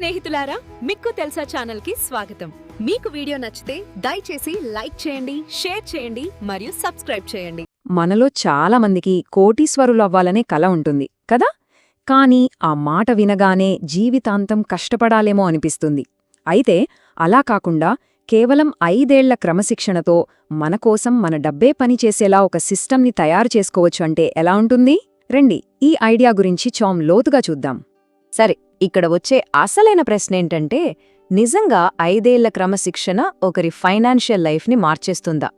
స్నేహితులారా, మీకు తెలుసా ఛానల్ కి స్వాగతం. మీకు వీడియో నచ్చితే దయచేసి లైక్ చేయండి, షేర్ చేయండి మరియు సబ్స్క్రైబ్ చేయండి. మనలో చాలా మందికి కోటీశ్వరులవ్వాలనే కల ఉంటుంది కదా. కానీ ఆ మాట వినగానే జీవితాంతం కష్టపడాలేమో అనిపిస్తుంది. అయితే అలా కాకుండా కేవలం 5 ఏళ్ల క్రమశిక్షణతో మనకోసం మన డబ్బే పనిచేసేలా ఒక సిస్టమ్ని తయారు చేసుకోవచ్చు అంటే ఎలా ఉంటుంది? రండి, ఈ ఐడియా గురించి లోతుగా చూద్దాం. సరే, ఇక్కడ వచ్చే అసలైన ప్రశ్నేంటంటే, నిజంగా 5 ఏళ్ల క్రమశిక్షణ ఒకరి ఫైనాన్షియల్ లైఫ్ని మార్చేస్తుందా?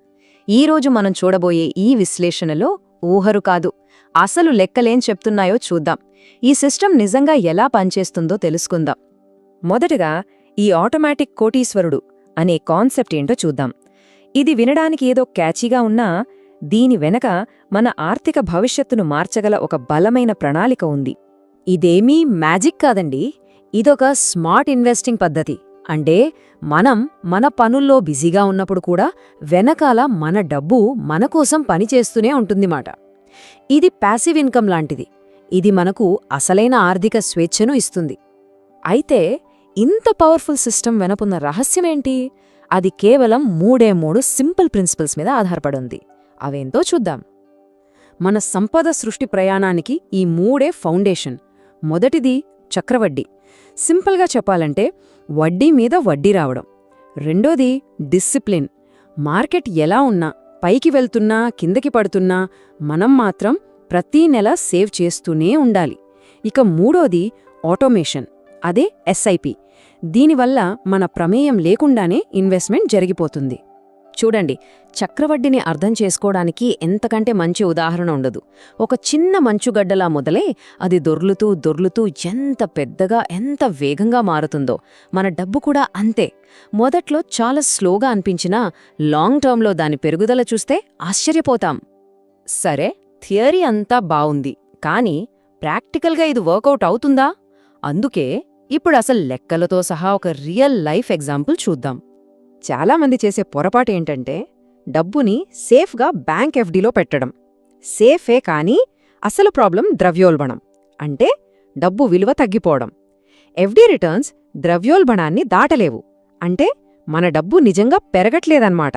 ఈరోజు మనం చూడబోయే ఈ విశ్లేషణలో ఊహరు కాదు, అసలు లెక్కలేం చెప్తున్నాయో చూద్దాం. ఈ సిస్టమ్ నిజంగా ఎలా పనిచేస్తుందో తెలుసుకుందాం. మొదటగా ఈ ఆటోమేటిక్ కోటీశ్వరుడు అనే కాన్సెప్ట్ ఏంటో చూద్దాం. ఇది వినడానికి ఏదో క్యాచీగా ఉన్నా దీని వెనక మన ఆర్థిక భవిష్యత్తును మార్చగల ఒక బలమైన ప్రణాళిక ఉంది. ఇదేమీ మ్యాజిక్ కాదండి, ఇదొక స్మార్ట్ ఇన్వెస్టింగ్ పద్ధతి. అంటే మనం మన పనుల్లో బిజీగా ఉన్నప్పుడు కూడా వెనకాల మన డబ్బు మనకోసం పనిచేస్తూనే ఉంటుందిమాట. ఇది ప్యాసివ్ ఇన్కమ్ లాంటిది. ఇది మనకు అసలైన ఆర్థిక స్వేచ్ఛను ఇస్తుంది. అయితే ఇంత పవర్ఫుల్ సిస్టమ్ వెనపున్న రహస్యమేంటి? అది కేవలం 3 సింపుల్ ప్రిన్సిపల్స్ మీద ఆధారపడుంది. అవేంతో చూద్దాం. మన సంపద సృష్టి ప్రయాణానికి ఈ 3 ఫౌండేషన్. మొదటిది చక్రవడ్డీ. సింపుల్గా చెప్పాలంటే వడ్డీ మీద వడ్డీ రావడం. రెండోది డిసిప్లిన్. మార్కెట్ ఎలా ఉన్నా, పైకి వెళ్తున్నా కిందకి పడుతున్నా మనం మాత్రం ప్రతీ నెల సేవ్ చేస్తూనే ఉండాలి. ఇక మూడోది ఆటోమేషన్, అదే ఎస్ఐపి. దీనివల్ల మన ప్రమేయం లేకుండానే ఇన్వెస్ట్మెంట్ జరిగిపోతుంది. చూడండి, చక్రవడ్డీని అర్థం చేసుకోవడానికి ఎంతకంటే మంచి ఉదాహరణ ఉండదు. ఒక చిన్న మంచుగడ్డలా మొదలై అది దొర్లుతూ దొర్లుతూ ఎంత పెద్దగా, ఎంత వేగంగా మారుతుందో మన డబ్బు కూడా అంతే. మొదట్లో చాలా స్లోగా అనిపించినా లాంగ్ టర్మ్లో దాని పెరుగుదల చూస్తే ఆశ్చర్యపోతాం. సరే, థియరీ అంతా బావుంది, కానీ ప్రాక్టికల్గా ఇది వర్కౌట్ అవుతుందా? అందుకే ఇప్పుడు అసలు లెక్కలతో సహా ఒక రియల్ లైఫ్ ఎగ్జాంపుల్ చూద్దాం. చాలామంది చేసే పొరపాటు ఏంటంటే, డబ్బుని సేఫ్గా బ్యాంక్ ఎఫ్డీలో పెట్టడం. సేఫే, కానీ అసలు ప్రాబ్లం ద్రవ్యోల్బణం, అంటే డబ్బు విలువ తగ్గిపోవడం. ఎఫ్డీ రిటర్న్స్ ద్రవ్యోల్బణాన్ని దాటలేవు, అంటే మన డబ్బు నిజంగా పెరగట్లేదన్నమాట.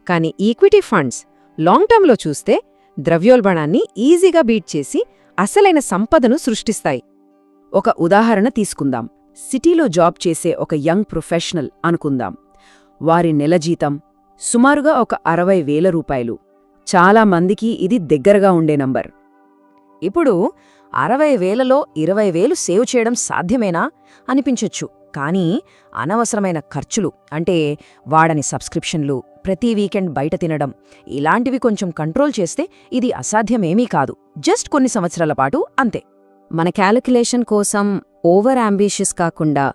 కానీ ఈక్విటీ ఫండ్స్ లాంగ్ టర్మ్లో చూస్తే ద్రవ్యోల్బణాన్ని ఈజీగా బీట్ చేసి అసలైన సంపదను సృష్టిస్తాయి. ఒక ఉదాహరణ తీసుకుందాం. సిటీలో జాబ్ చేసే ఒక యంగ్ ప్రొఫెషనల్ అనుకుందాం. వారి నెల జీతం సుమారుగా ఒక 60,000 రూపాయలు. చాలా మందికి ఇది దగ్గరగా ఉండే నంబర్. ఇప్పుడు 60,000లో 20,000 సేవ్ చేయడం సాధ్యమేనా అనిపించొచ్చు. కానీ అనవసరమైన ఖర్చులు, అంటే వాడని సబ్స్క్రిప్షన్లు, ప్రతి వీకెండ్ బయట తినడం, ఇలాంటివి కొంచెం కంట్రోల్ చేస్తే ఇది అసాధ్యమేమీ కాదు. జస్ట్ కొన్ని సంవత్సరాల పాటు అంతే. మన క్యాలిక్యులేషన్ కోసం ఓవర్ అంబిషియస్ కాకుండా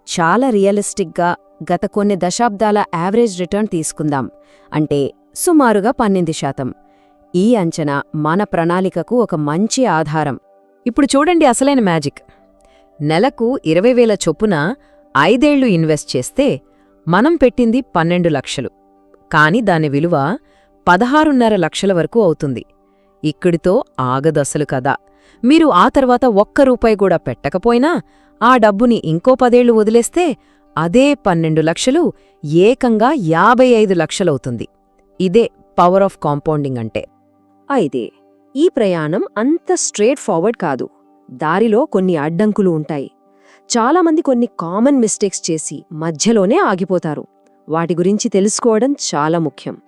చాలా రియలిస్టిక్గా గత కొన్ని దశాబ్దాల యావరేజ్ రిటర్న్ తీసుకుందాం. అంటే సుమారుగా 12%. ఈ అంచనా మన ప్రణాళికకు ఒక మంచి ఆధారం. ఇప్పుడు చూడండి అసలైన మ్యాజిక్. నెలకు 20,000 చొప్పున 5 ఏళ్లు ఇన్వెస్ట్ చేస్తే మనం పెట్టింది 12 లక్షలు. కాని దాని విలువ 16.5 లక్షల వరకు అవుతుంది. ఇక్కడితో ఆగదసలు కదా. మీరు ఆ తర్వాత ₹1 కూడా పెట్టకపోయినా ఆ డబ్బుని ఇంకో 10 ఏళ్లు వదిలేస్తే అదే 12 లక్షలు ఏకంగా 55 లక్షలవుతుంది. ఇదే పవర్ ఆఫ్ కాంపౌండింగ్ అంటే. అయితే ఈ ప్రయాణం అంత స్ట్రేట్ ఫార్వర్డ్ కాదు. దారిలో కొన్ని అడ్డంకులు ఉంటాయి. చాలామంది కొన్ని కామన్ మిస్టేక్స్ చేసి మధ్యలోనే ఆగిపోతారు. వాటి గురించి తెలుసుకోవడం చాలా ముఖ్యం.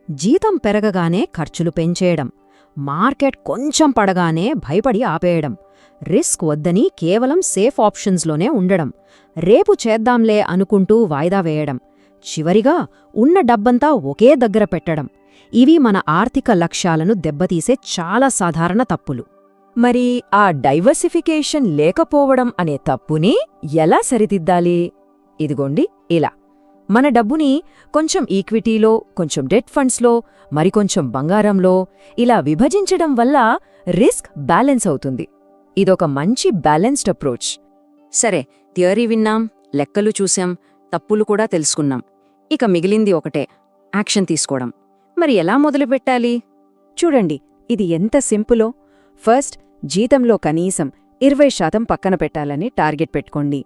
జీతం పెరగగానే ఖర్చులు పెంచేయడం, మార్కెట్ కొంచెం పడగానే భయపడి ఆపేయడం, రిస్క్ వద్దని కేవలం సేఫ్ ఆప్షన్స్లోనే ఉండడం, రేపు చేద్దాంలే అనుకుంటూ వాయిదా వేయడం, చివరిగా ఉన్న డబ్బంతా ఒకే దగ్గర పెట్టడం, ఇవి మన ఆర్థిక లక్ష్యాలను దెబ్బతీసే చాలా సాధారణ తప్పులు. మరి ఆ డైవర్సిఫికేషన్ లేకపోవడం అనే తప్పుని ఎలా సరిదిద్దాలి? ఇదిగోండి ఇలా. మన డబ్బుని కొంచెం ఈక్విటీలో, కొంచెం డెట్ ఫండ్స్లో, మరికొంచెం బంగారంలో ఇలా విభజించడం వల్ల రిస్క్ బ్యాలెన్స్ అవుతుంది. ఇదొక మంచి బ్యాలెన్స్డ్ అప్రోచ్. సరే, థియరీ విన్నాం, లెక్కలు చూశాం, తప్పులు కూడా తెలుసుకున్నాం. ఇక మిగిలింది ఒకటే, యాక్షన్ తీసుకోవడం. మరి ఎలా మొదలుపెట్టాలి? చూడండి, ఇది ఎంత సింపులో. ఫస్ట్, జీతంలో కనీసం 20% పక్కన పెట్టాలని టార్గెట్ పెట్టుకోండి.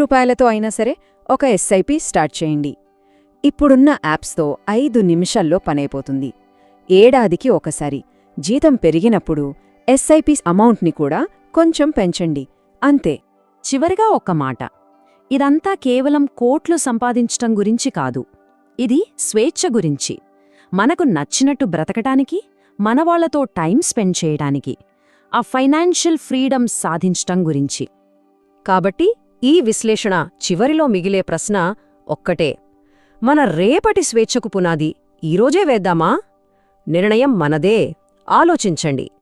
రూపాయలతో అయినా సరే ఒక ఎస్ఐపి స్టార్ట్ చేయండి. ఇప్పుడున్న యాప్స్తో 5 నిమిషాల్లో పనైపోతుంది. ఏడాదికి ఒకసారి జీతం పెరిగినప్పుడు ఎస్ఐపి అమౌంట్ని కూడా కొంచెం పెంచండి, అంతే. చివరిగా ఒక్క మాట, ఇదంతా కేవలం కోట్లు సంపాదించటం గురించి కాదు. ఇది స్వేచ్ఛ గురించి, మనకు నచ్చినట్టు బ్రతకటానికి, మనవాళ్లతో టైం స్పెండ్ చేయడానికి, ఆ ఫైనాన్షియల్ ఫ్రీడమ్ సాధించటం గురించి. కాబట్టి ఈ విశ్లేషణ చివరిలో మిగిలే ప్రశ్న ఒక్కటే: మన రేపటి స్వేచ్ఛకు పునాది ఈరోజే వేద్దామా? నిర్ణయం మనదే. ఆలోచించండి.